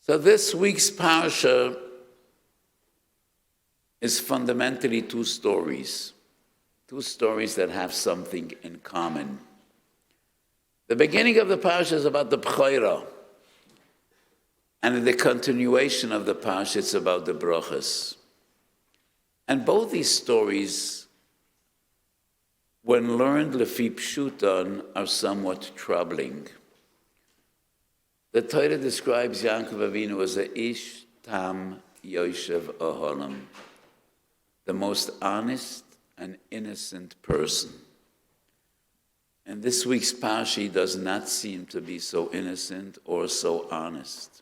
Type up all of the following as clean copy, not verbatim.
So this week's Parsha is fundamentally two stories that have something in common. The beginning of the Parsha is about the B'choira, and in the continuation of the Parsha, it's about the Brachas. And both these stories, when learned lefi pshuton, are somewhat troubling. The Torah describes Yaakov Avinu as a ish tam yoshev oholam, the most honest and innocent person. And this week's Parsha does not seem to be so innocent or so honest.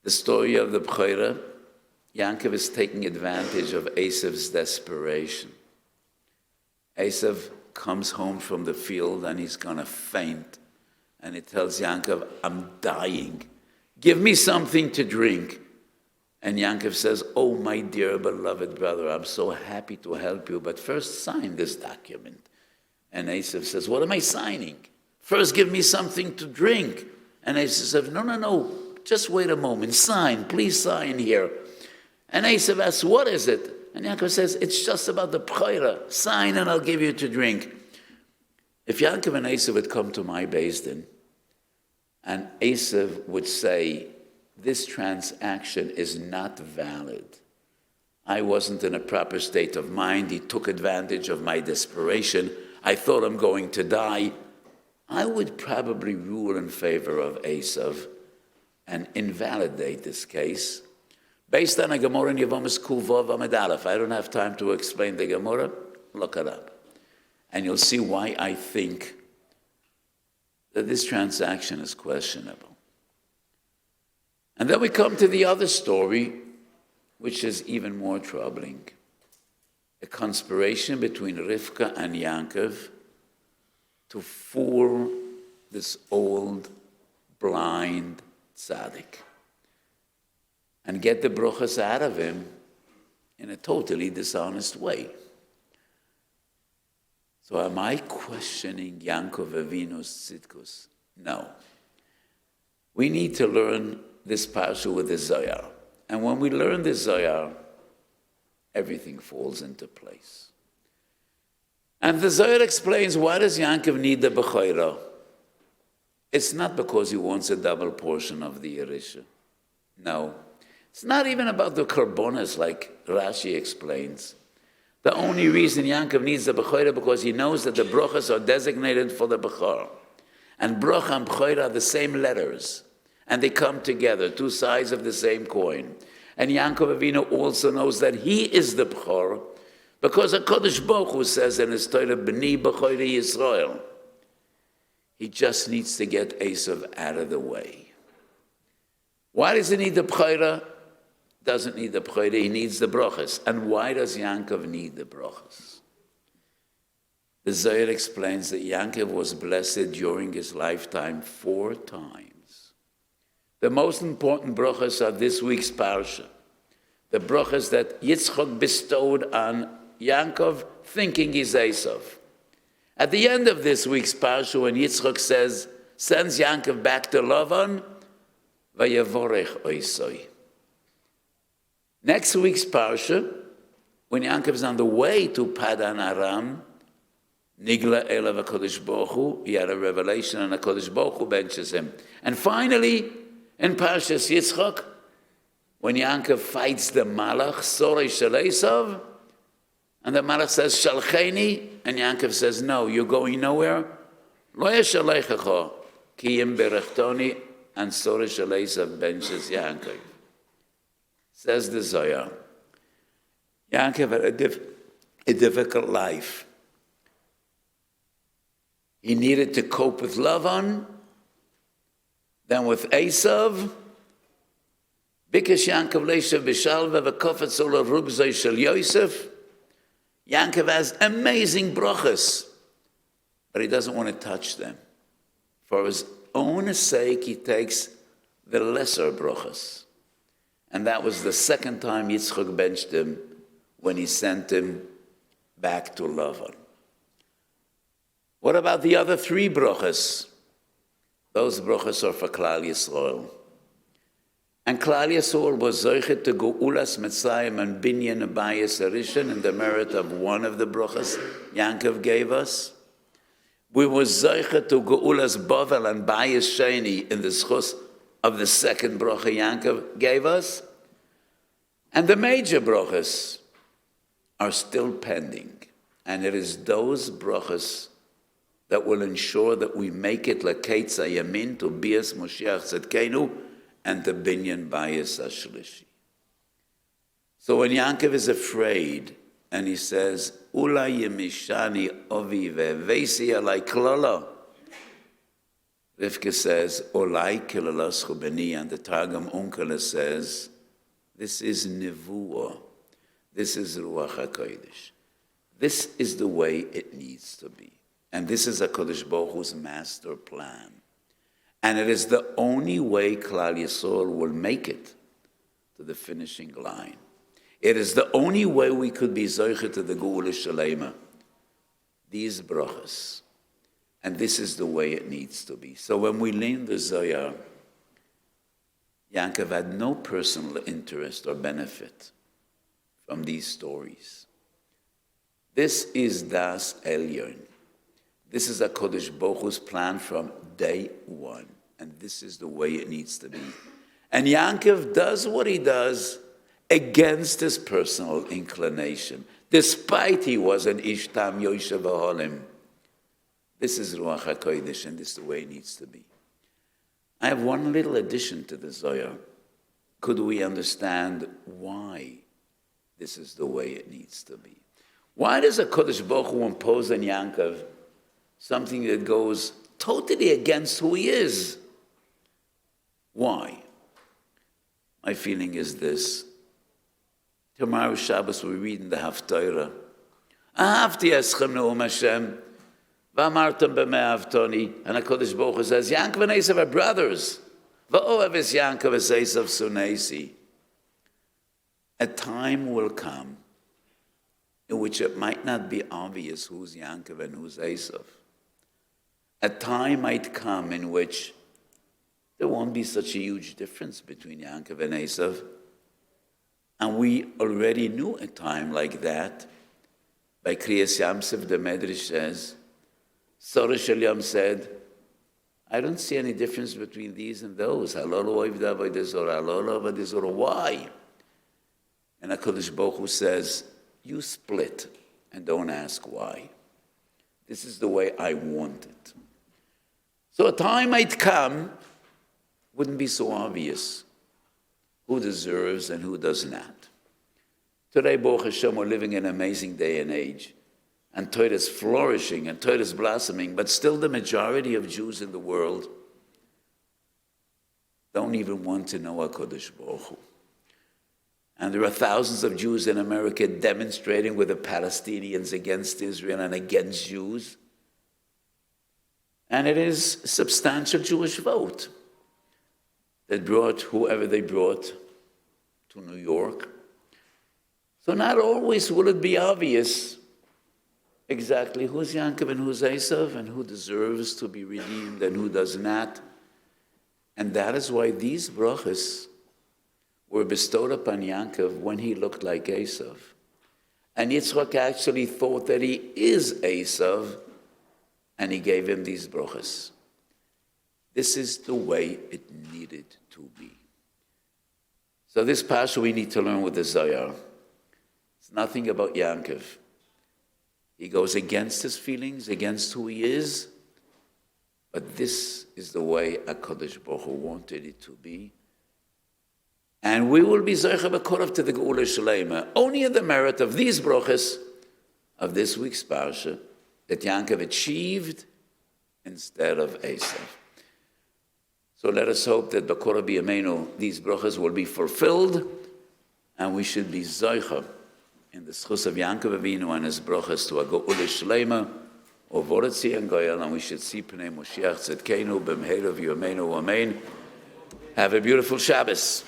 The story of the B'choira, Yaakov is taking advantage of Esav's desperation. Esav comes home from the field and he's going to faint. And he tells Yaakov, I'm dying. Give me something to drink. And Yaakov says, oh, my dear beloved brother, I'm so happy to help you, but first sign this document. And Esav says, what am I signing? First give me something to drink. And Esav says, no, just wait a moment, sign, please sign here. And Esav asks, what is it? And Yaakov says, it's just about the B'choira. Sign and I'll give you to drink. If Yaakov and Esav would come to my Beis Din, and Esav would say, this transaction is not valid. I wasn't in a proper state of mind. He took advantage of my desperation. I thought I'm going to die. I would probably rule in favor of Esav and invalidate this case based on a Gemara in Yevamos Kuf Vav Amud Aleph. I don't have time to explain the Gemara. Look it up. And you'll see why I think that this transaction is questionable. And then we come to the other story, which is even more troubling. A conspiration between Rivka and Yaakov to fool this old, blind tzaddik and get the brachas out of him in a totally dishonest way. So am I questioning Yaakov Avinu's tzidkus? No. We need to learn this parsha with the Zohar. And when we learn the Zohar, everything falls into place. And the Zohar explains, why does Yaakov need the B'choira? It's not because he wants a double portion of the Yerisha. No. It's not even about the Karbonas, like Rashi explains. The only reason Yaakov needs the B'choira because he knows that the brachas are designated for the B'chor. And bracha and B'choira are the same letters. And they come together, two sides of the same coin. And Yaakov Avinu also knows that he is the B'chor because HaKadosh Baruch Hu says in his Torah, B'ni B'choira Yisrael. He just needs to get Esav out of the way. Why does he need the B'choira? Doesn't need the B'choira, he needs the brachas. And why does Yaakov need the brachas? The Zohar explains that Yaakov was blessed during his lifetime 4 times. The most important brachas are this week's parsha. The brachas that Yitzchak bestowed on Yaakov, thinking he's Esav. At the end of this week's parsha, when Yitzchak sends Yaakov back to Lavan, Vayavorech Oisoi. Next week's parsha, when Yaakov is on the way to Padan Aram, Nigla Elav HaKadosh Baruch Hu, he had a revelation and HaKadosh Baruch Hu benches him. And finally, in Parshas Yitzchak, when Yaakov fights the Malach, Sorei Shel Esav, and the Malach says, Shalcheni, and Yaakov says, no, you're going nowhere. Lo yeshalechecha, ki im berechtoni, and Sorei Shel Esav benches Yaakov. Says the Zohar, Yaakov had a difficult life. He needed to cope with Lavan, then with Esav, Bikesh Yaakov leishav b'shalva v'kofetz ol rugzoi shel Yosef. Yaakov has amazing brachas, but he doesn't want to touch them. For his own sake, he takes the lesser brachas. And that was the second time Yitzchak benched him when he sent him back to Lavan. What about the other 3 brachas? Those brachas are for Klal Yisrael. And Klal Yisrael was Zoichet to Geulas Mitzrayim and Binyan Abayis Arishan in the merit of one of the brachas Yankov gave us. We were Zoichet to Geulas Bavel and Bayis Sheni in the schus of the second bracha Yankov gave us. And the major brachas are still pending. And it is those brachas that will ensure that we make it L'Keitz HaYamin to Bias Moshiach Tzedkenu and the Binyan Bayis HaShlishi. So when Yankov is afraid and he says, Ulai Yemishani Ovi Ve'Veisi Alai Klala, Rivka says, Olai Kilalaschu Beni, and the Targum Unkala says, this is Nevuah. This is Ruach HaKodesh. This is the way it needs to be. And this is HaKadosh Baruch Hu's master plan. And it is the only way Klal Yisrael will make it to the finishing line. It is the only way we could be Zoichet to the Geula Shalema. These brachas. And this is the way it needs to be. So when we learn the Zohar, Yankov had no personal interest or benefit from these stories. This is Das Elyon. This is HaKadosh Baruch Hu's plan from day one. And this is the way it needs to be. And Yankov does what he does against his personal inclination, despite he was an Ishtam Yoshev Aholim. This is Ruach HaKodesh, and this is the way it needs to be. I have one little addition to the Zohar. Could we understand why this is the way it needs to be? Why does HaKadosh Baruch Hu impose on Yankov something that goes totally against who he is? Why? My feeling is this. Tomorrow Shabbos we read in the Haftarah, Ahavti eschem ne'um Hashem, v'amartem b'me'ahavtoni, and HaKadosh Baruch Hu says, Yankov and Esav are brothers, v'ohev es Yankov es Esav sunesi. A time will come in which it might not be obvious who's Yankov and who's Esav. A time might come in which there won't be such a huge difference between Yankov and Esav. And we already knew a time like that. By Kriyas Yamsef, the Medrash says, Sorah Shel Yom said, I don't see any difference between these and those. Halol oivda avodah zorah, halol avodah zorah. Why? And HaKadosh Baruch Hu says, you split and don't ask why. This is the way I want it. So a time might come, wouldn't be so obvious who deserves and who does not. Today, Baruch Hashem, we're living in an amazing day and age. And Torah is flourishing and Torah is blossoming, but still the majority of Jews in the world don't even want to know HaKadosh Baruch Hu. And there are thousands of Jews in America demonstrating with the Palestinians against Israel and against Jews. And it is a substantial Jewish vote that brought whoever they brought to New York. So not always will it be obvious exactly who's Yankov and who's Esav and who deserves to be redeemed and who does not. And that is why these brachas were bestowed upon Yankov when he looked like Esav. And Yitzchak actually thought that he is Esav, and he gave him these brachas. This is the way it needed to be. So this parsha we need to learn with the Zohar. It's nothing about Yankov. He goes against his feelings, against who he is, but this is the way HaKadosh Baruch Hu wanted it to be. And we will be Zocher B'Korov to the Geula Shalema, only in the merit of these brachas of this week's parsha that Yankov achieved instead of Esav. So let us hope that B'Korov B'Yameinu, these brachas will be fulfilled, and we should be Zocher in the schus of Yankov Avinu and his brachas to a Geula Shalema, or Voratzi and Goyal, and we should see Pnei Moshiach Tzedkenu B'Mheirav Yameinu Amen. Have a beautiful Shabbos.